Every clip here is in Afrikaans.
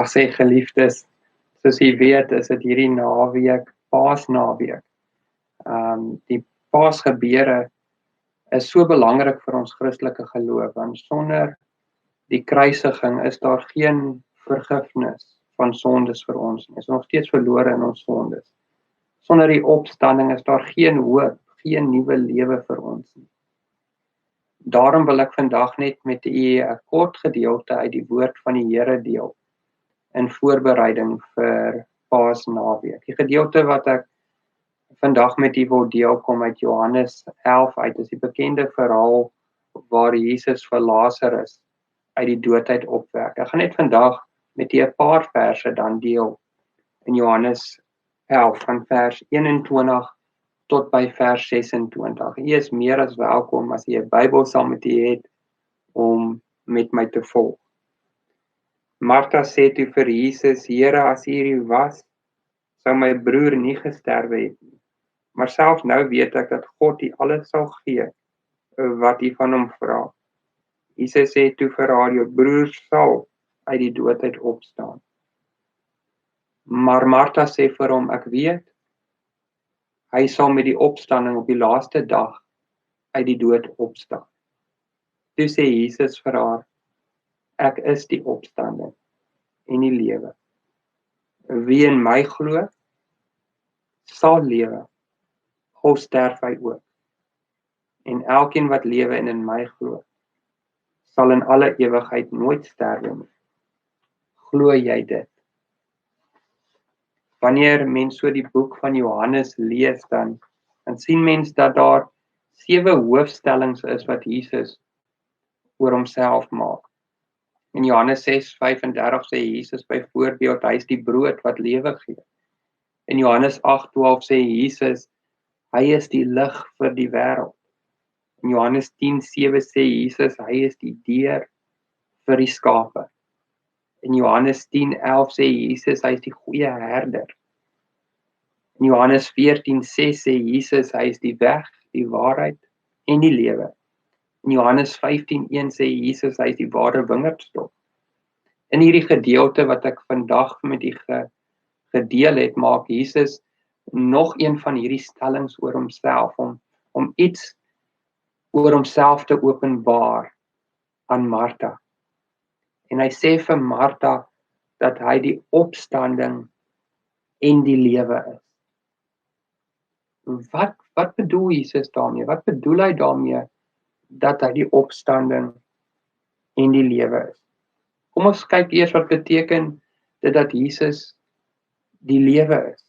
Ag sê geliefdes, soos jy weet, is dit hierdie naweek, Paasnaweek. Die Paasgebeure is so belangrik vir ons Christelike geloof, want sonder die kruisiging is daar geen vergifnis van sondes vir ons nie. Ons is nog steeds verlore in ons sondes. Sonder die opstanding is daar geen hoop, geen nuwe lewe vir ons nie. Daarom wil ek vandag net met u 'n kort gedeelte uit die woord van die Here deel in voorbereiding vir Paasnaweek. Die gedeelte wat ek vandag met u wil deel kom uit Johannes 11 uit, is die bekende verhaal waar Jesus vir Lazarus uit die dood uit opwek. Ek gaan net vandag met u 'n paar verse dan deel in Johannes 11 van vers 21 tot by vers 26. U is meer as welkom as u 'n Bybel saam met u het om met my te volg. Martha sê toe vir Jesus: Here, as u hier was, sou my broer nie gesterwe het nie. Maar selfs nou weet ek dat God u alles sal gee wat u van hom vra. Jesus sê toe vir haar: jou broer sal uit die dood uit opstaan. Maar Martha sê vir hom: ek weet, hy sal met die opstanding op die laaste dag uit die dood opstaan. Toe sê Jesus vir haar: ek is die opstanding en die lewe. Wie in my glo, sal lewe, al sterf hy ook. En elkeen wat lewe en in my glo, sal in alle ewigheid nooit sterwe nie. Glo jy dit? Wanneer mens so die boek van Johannes lees, dan sien mens dat daar 7 hoofstellings is wat Jesus oor homself maak. In Johannes 6:35 sê Jesus byvoorbeeld, hy is die brood wat lewe gee. In Johannes 8:12 sê Jesus, hy is die lig vir die wêreld. In Johannes 10:7 sê Jesus, hy is die deur vir die skape. In Johannes 10:11 sê Jesus, hy is die goeie herder. In Johannes 14:6 sê Jesus, hy is die weg, die waarheid en die lewe. In Johannes 15:1 sê Jesus, hy is die ware wingerdstok. In hierdie gedeelte wat ek vandag met u gedeel het, maak Jesus nog een van hierdie stellings oor homself, om iets oor homself te openbaar aan Martha. En hy sê vir Martha dat hy die opstanding en die lewe is. Wat bedoel Jesus daarmee? Wat bedoel hy daarmee dat hy die opstanding en die lewe is? Kom ons kyk eers wat beteken dit dat Jesus die lewe is.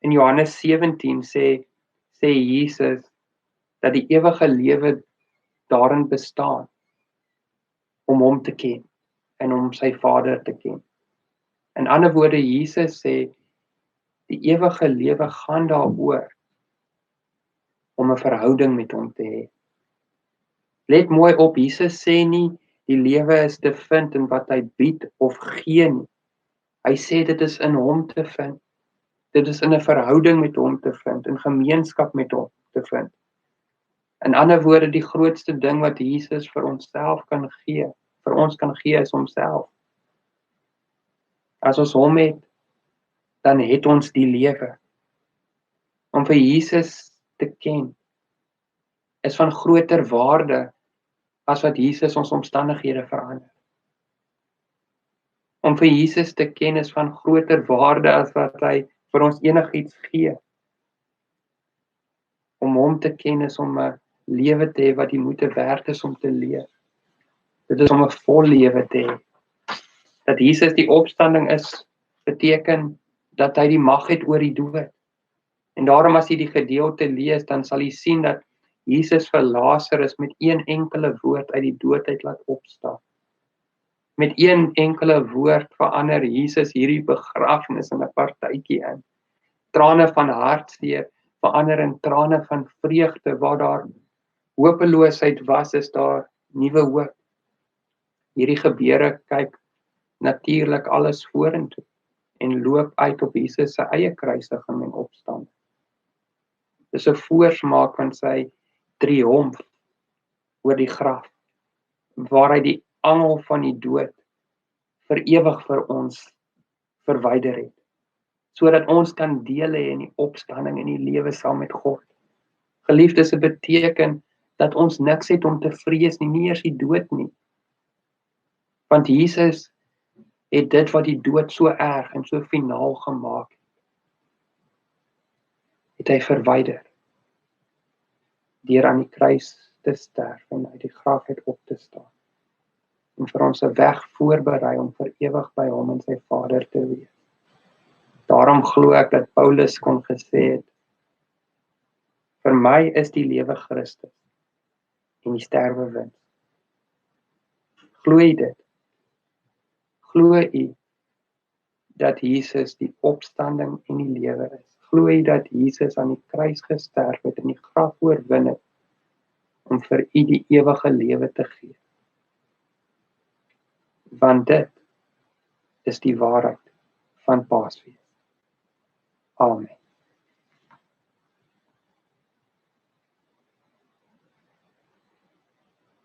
In Johannes 17 sê Jesus dat die ewige lewe daarin bestaan om hom te ken en om sy Vader te ken. In ander woorde, Jesus sê die ewige lewe gaan daaroor om 'n verhouding met hom te hê. Let mooi op, Jesus sê nie die lewe is te vind in wat hy bied of gee nie. Hy sê dit is in hom te vind. Dit is in 'n verhouding met hom te vind, in gemeenskap met hom te vind. In ander woorde, die grootste ding wat Jesus vir ons kan gee, is homself. As ons hom het, dan het ons die lewe. Om vir Jesus te ken is van groter waarde as wat Jesus ons omstandighede verander. Om vir Jesus te ken is van groter waarde as wat hy vir ons enigiets gee. Om hom te ken is om 'n lewe te hê wat die moeite werd is om te leef. Dit is om 'n vol lewe te hê. Dat Jesus die opstanding is, beteken dat hy die mag het oor die dood. En daarom as jy die gedeelte lees, dan sal jy sien dat Jesus vir Lazarus met een enkele woord uit die dood uit laat opstaan. Met een enkele woord verander Jesus hierdie begrafnis in 'n partytjie in. Trane van hartseer verander in trane van vreugde. Waar daar hopeloosheid was, is daar nuwe hoop. Hierdie gebeure kyk natuurlik alles vorentoe en loop uit op Jesus se eie kruisiging en opstanding. Dis 'n voorsmaak van sy triomf oor die graf, waar hy die angel van die dood vir ewig vir ons verwyder het, sodat ons kan deel hê in die opstanding en die lewe saam met God. Geliefdes, dit beteken dat ons niks het om te vrees nie, nie eers die dood nie. Want Jesus het dit wat die dood so erg en so finaal gemaak het hy verwyder deur aan die kruis te sterf en uit die graf uit op te staan en vir ons 'n weg voorberei om vir ewig by hom en sy Vader te wees. Daarom glo ek dat Paulus kon gesê het, vir my is die lewe Christus en die sterwe wins. Glo jy dit? Glo jy dat Jesus die opstanding en die lewe is? Glo jy dat Jesus aan die kruis gesterf het en die graf oorwin het om vir u die ewige lewe te gee? Want dit is die waarheid van Paasfees. Amen.